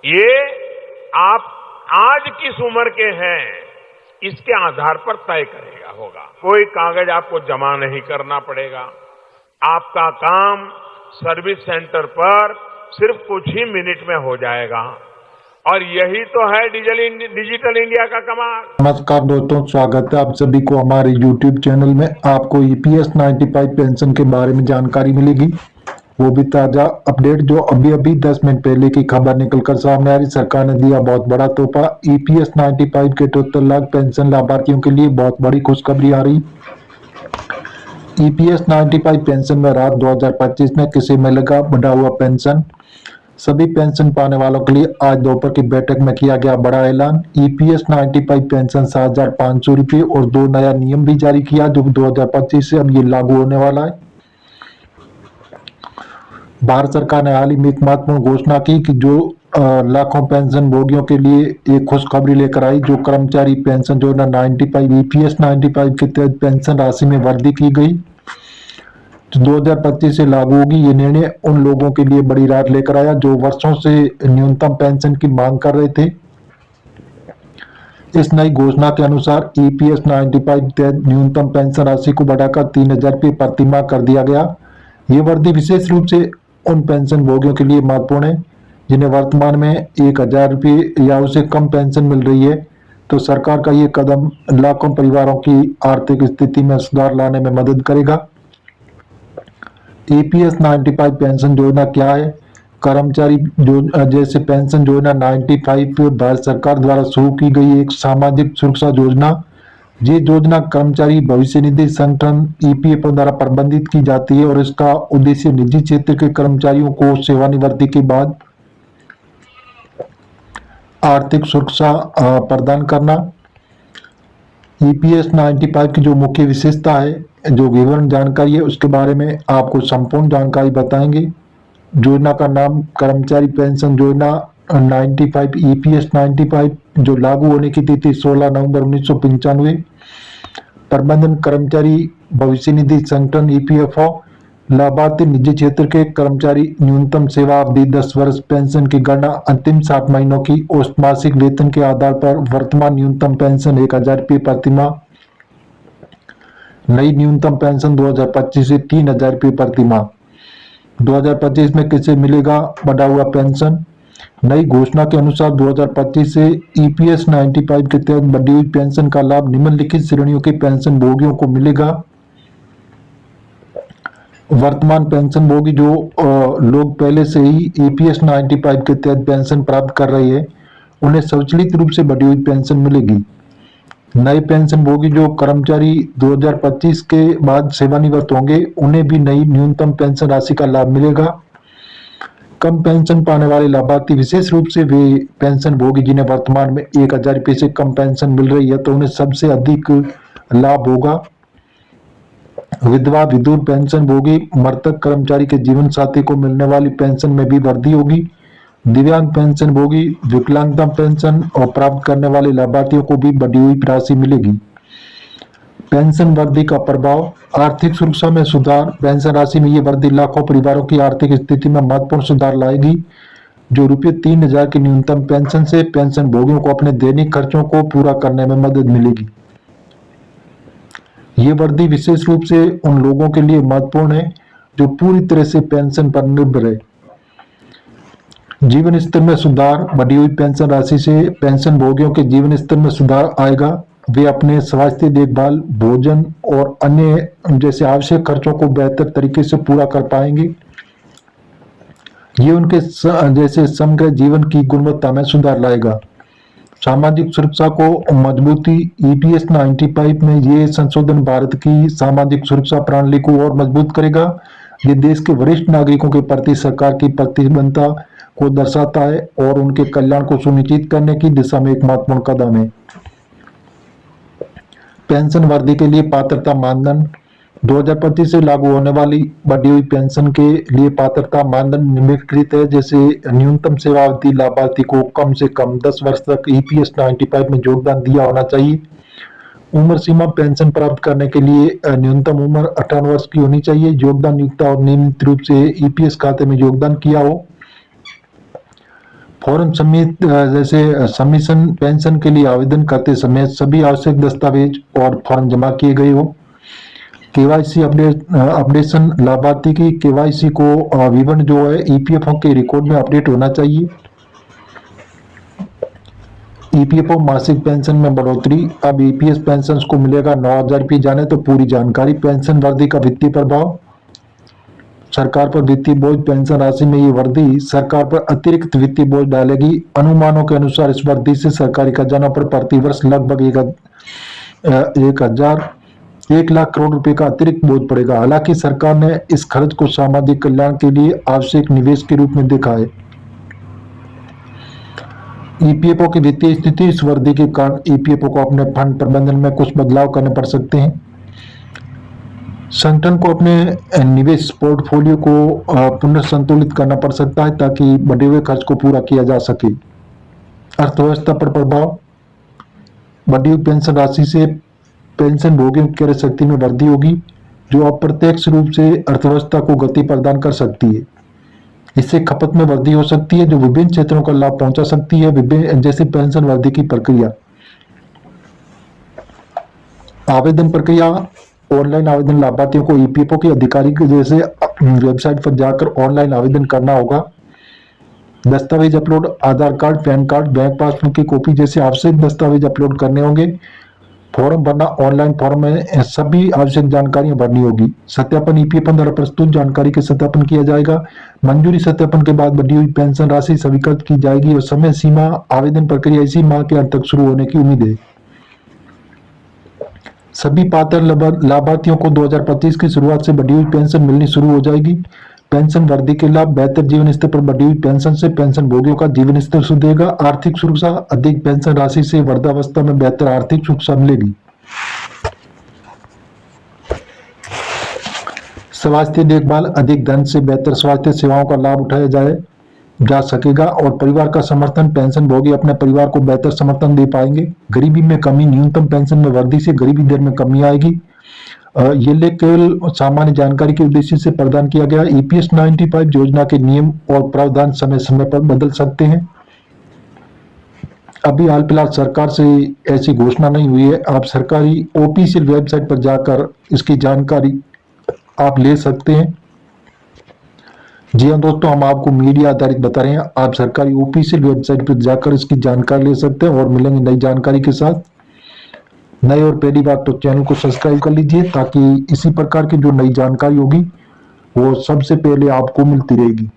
ये आप आज किस उम्र के हैं इसके आधार पर तय करेगा होगा। कोई कागज आपको जमा नहीं करना पड़ेगा। आपका काम सर्विस सेंटर पर सिर्फ कुछ ही मिनट में हो जाएगा और यही तो है डिजिटल इंडिया का कमाल। नमस्कार दोस्तों, स्वागत है आप सभी को हमारे YouTube चैनल में। आपको EPS 95 पेंशन के बारे में जानकारी मिलेगी, वो भी ताजा अपडेट जो अभी 10 मिनट पहले की खबर निकलकर सामने आ रही। सरकार ने दिया बहुत बड़ा तोहफा। EPS 95 के 73 लाख पेंशन लाभार्थियों के लिए बहुत बड़ी खुशखबरी आ रही। EPS 95 पेंशन में राहत 2025 में किसे मिलेगा बढ़ा हुआ पेंशन। सभी पेंशन पाने वालों के लिए आज दोपहर की बैठक में किया गया बड़ा ऐलान। EPS 95 पेंशन 7,500 रुपये और 2 नया नियम भी जारी किया जो 2025 से अब ये लागू होने वाला है। भारत सरकार ने हाल ही में एक महत्वपूर्ण घोषणा की कि जो लाखों पेंशन भोगियों के लिए एक खुशखबरी लेकर आई। जो कर्मचारी पेंशन योजना 95 EPS 95 के तहत पेंशन राशि में वृद्धि की गई जो 2025 से लागू होगी। ये निर्णय उन लोगों के लिए बड़ी राहत लेकर आया जो वर्षों से न्यूनतम पेंशन की मांग कर रहे थे। इस नई घोषणा के अनुसार EPS 95 तहत न्यूनतम पेंशन राशि को बढ़ाकर 3,000 रुपये प्रति माह कर दिया गया। ये वृद्धि विशेष रूप से उन पेंशन भोगियों के लिए महत्वपूर्ण है जिन्हें वर्तमान में 1,000 रुपये या उससे कम पेंशन मिल रही है। तो सरकार का ये कदम लाखों परिवारों की आर्थिक स्थिति में सुधार लाने में मदद करेगा। EPS 95 पेंशन योजना क्या है? कर्मचारी जैसे पेंशन योजना 95 भारत सरकार द्वारा शुरू की गई एक सामाजिक सुरक्षा योजना। ये योजना कर्मचारी भविष्य निधि संगठन EPF द्वारा प्रबंधित की जाती है और इसका उद्देश्य निजी क्षेत्र के कर्मचारियों को सेवानिवृत्ति के बाद आर्थिक सुरक्षा प्रदान करना। EPS 95 की जो मुख्य विशेषता है, जो विवरण जानकारी है, उसके बारे में आपको संपूर्ण जानकारी बताएंगे। योजना का नाम कर्मचारी पेंशन योजना 95 EPS 95 जो लागू होने की तिथि 16 नवंबर 1995। प्रबंधन कर्मचारी भविष्य निधि संगठन EPFO। लाभार्थी निजी क्षेत्र के कर्मचारी। न्यूनतम सेवा अवधि 10 वर्ष। पेंशन की गणना अंतिम 7 महीनों की औसत मासिक वेतन के आधार पर। वर्तमान न्यूनतम पेंशन 1,000 रुपये प्रति माह। नई न्यूनतम पेंशन 2025 से 3,000 रुपये प्रति माह। 2025 में किसे मिलेगा बढ़ा हुआ पेंशन? नई घोषणा के अनुसार 2025 से EPS 95 के तहत बढ़ी हुई पेंशन का लाभ निम्नलिखित श्रेणियों के पेंशन भोगियों को मिलेगा। वर्तमान पेंशन भोगी जो लोग पहले से ही EPS 95 के तहत पेंशन प्राप्त कर रहे हैं उन्हें स्वचालित रूप से बढ़ी हुई पेंशन मिलेगी। नए पेंशन भोगी जो कर्मचारी 2025 के बाद सेवानिवृत्त होंगे उन्हें भी नई न्यूनतम पेंशन राशि का लाभ मिलेगा। कम पेंशन पाने वाले लाभार्थी विशेष रूप से वे पेंशन भोगी जिन्हें वर्तमान में 1,000 रुपये से कम पेंशन मिल रही है तो उन्हें सबसे अधिक लाभ होगा। विधवा विधुर पेंशन भोगी मृतक कर्मचारी के जीवन साथी को मिलने वाली पेंशन में भी वृद्धि होगी। दिव्यांग पेंशन भोगी विकलांगता पेंशन और प्राप्त करने वाले लाभार्थियों को भी बढ़ी हुई राशि मिलेगी। पेंशन वृद्धि का प्रभाव। आर्थिक सुरक्षा में सुधार। पेंशन राशि में ये वृद्धि लाखों परिवारों की आर्थिक स्थिति में महत्वपूर्ण सुधार लाएगी। जो रुपये 3,000 की न्यूनतम पेंशन से पेंशन भोगियों को अपने दैनिक खर्चों को पूरा करने में मदद मिलेगी। ये वृद्धि विशेष रूप से उन लोगों के लिए महत्वपूर्ण है जो पूरी तरह से पेंशन पर निर्भर है। जीवन स्तर में सुधार। बढ़ी हुई पेंशन राशि से पेंशन भोगियों के जीवन स्तर में सुधार आएगा। वे अपने स्वास्थ्य देखभाल, भोजन और अन्य जैसे आवश्यक खर्चों को बेहतर तरीके से पूरा कर पाएंगे। ये उनके जैसे समग्र जीवन की गुणवत्ता में सुधार लाएगा। सामाजिक सुरक्षा को मजबूती। EPS 95 में ये संशोधन भारत की सामाजिक सुरक्षा प्रणाली को और मजबूत करेगा। ये देश के वरिष्ठ नागरिकों के प्रति सरकार की प्रतिबद्धता को दर्शाता है और उनके कल्याण को सुनिश्चित करने की दिशा में एक महत्वपूर्ण कदम है। पेंशन वृद्धि के लिए पात्रता मानदंड। 2025 से लागू होने वाली बढ़ी हुई पेंशन के लिए पात्रता मानदंड निम्नलिखित है। जैसे न्यूनतम सेवा अवधि लाभार्थी को कम से कम 10 वर्ष तक EPS 95 में योगदान दिया होना चाहिए। उम्र सीमा। पेंशन प्राप्त करने के लिए न्यूनतम उम्र 58 वर्ष की होनी चाहिए। योगदान नियुक्ता और नियमित रूप से EPS खाते में योगदान किया हो। फॉर्म समेत जैसे सबमिशन पेंशन के लिए आवेदन करते समय सभी आवश्यक दस्तावेज और फॉर्म जमा किए गए हो। केवाईसी अपडेशन, लाभार्थी की केवाईसी को विवरण जो है ईपीएफओ के रिकॉर्ड में अपडेट होना चाहिए। ईपीएफओ मासिक पेंशन में बढ़ोतरी, अब ईपीएस पेंशन को मिलेगा 9,000 रुपये। जाने तो पूरी जानकारी। पेंशन वर्दी का वित्तीय प्रभाव सरकार पर वित्तीय बोझ, पेंशन राशि में ये वर्दी सरकार पर अतिरिक्त वित्तीय बोझ डालेगी। अनुमानों के अनुसार इस वर्दी से सरकारी खजाना पर प्रतिवर्ष लगभग 1,00,000 करोड़ रुपए का अतिरिक्त बोझ पड़ेगा। हालांकि सरकार ने इस खर्च को सामाजिक कल्याण के लिए आवश्यक निवेश के रूप में देखा है। ईपीएफओ की वित्तीय स्थिति, इस वर्दी के कारण ईपीएफओ को अपने फंड प्रबंधन में कुछ बदलाव करने पड़ सकते हैं। संगठन को अपने निवेश पोर्टफोलियो को पुनर्संतुलित करना पड़ सकता है ताकि बढ़े हुए खर्च को पूरा किया जा सके। अर्थव्यवस्था पर प्रभाव, बढ़ी हुई पेंशन राशि से पेंशन भोगियों की क्रय शक्ति में वृद्धि होगी, जो अप्रत्यक्ष रूप से अर्थव्यवस्था को गति प्रदान कर सकती है। इससे खपत में वृद्धि हो सकती है, जो विभिन्न क्षेत्रों का लाभ पहुंचा सकती है, विभिन्न जैसे पेंशन वृद्धि की प्रक्रिया। आवेदन प्रक्रिया, ऑनलाइन आवेदन, लाभार्थियों को ईपीएफओ के अधिकारी के जैसे वेबसाइट पर जाकर ऑनलाइन आवेदन करना होगा। दस्तावेज upload, Aadhaar card, PAN card, bank passbook की कॉपी जैसे आवश्यक दस्तावेज अपलोड करने होंगे। फॉर्म भरना, ऑनलाइन फॉर्म में सभी आवश्यक जानकारियां भरनी होगी। सत्यापन, ईपीएफओ द्वारा प्रस्तुत जानकारी के सत्यापन किया जाएगा। मंजूरी सत्यापन के बाद बढ़ी हुई पेंशन राशि स्वीकृत की जाएगी और समय सीमा, आवेदन प्रक्रिया इसी माह के अंत तक शुरू होने की उम्मीद है। सभी पात्र लाभार्थियों को 2025 की शुरुआत से बढ़ी हुई पेंशन मिलनी शुरू हो जाएगी। पेंशन वृद्धि के लाभ, बेहतर जीवन स्तर पर बढ़ी हुई पेंशन से पेंशन भोगियों का जीवन स्तर सुधरेगा। आर्थिक सुरक्षा, अधिक पेंशन राशि से वृद्धावस्था में बेहतर आर्थिक सुरक्षा मिलेगी। स्वास्थ्य देखभाल, अधिक धन से बेहतर स्वास्थ्य सेवाओं का लाभ उठाया जा सकेगा और परिवार का समर्थन, पेंशन भोगी अपने परिवार को बेहतर समर्थन दे पाएंगे। गरीबी में कमी, न्यूनतम पेंशन में वृद्धि से गरीबी दर में कमी आएगी। ये लेख केवल सामान्य जानकारी के उद्देश्य से प्रदान किया गया। ईपीएस 95 योजना के नियम और प्रावधान समय समय पर बदल सकते हैं। अभी हाल फिलहाल सरकार से ऐसी घोषणा नहीं हुई है। आप सरकारी ऑफिशियल वेबसाइट पर जाकर इसकी जानकारी आप ले सकते हैं। जी हाँ दोस्तों, हम आपको मीडिया आधारित बता रहे हैं। आप सरकारी ऑफिशियल वेबसाइट पर जाकर इसकी जानकारी ले सकते हैं और मिलेंगे नई जानकारी के साथ। नए और पहली बात तो चैनल को सब्सक्राइब कर लीजिए ताकि इसी प्रकार की जो नई जानकारी होगी वो सबसे पहले आपको मिलती रहेगी।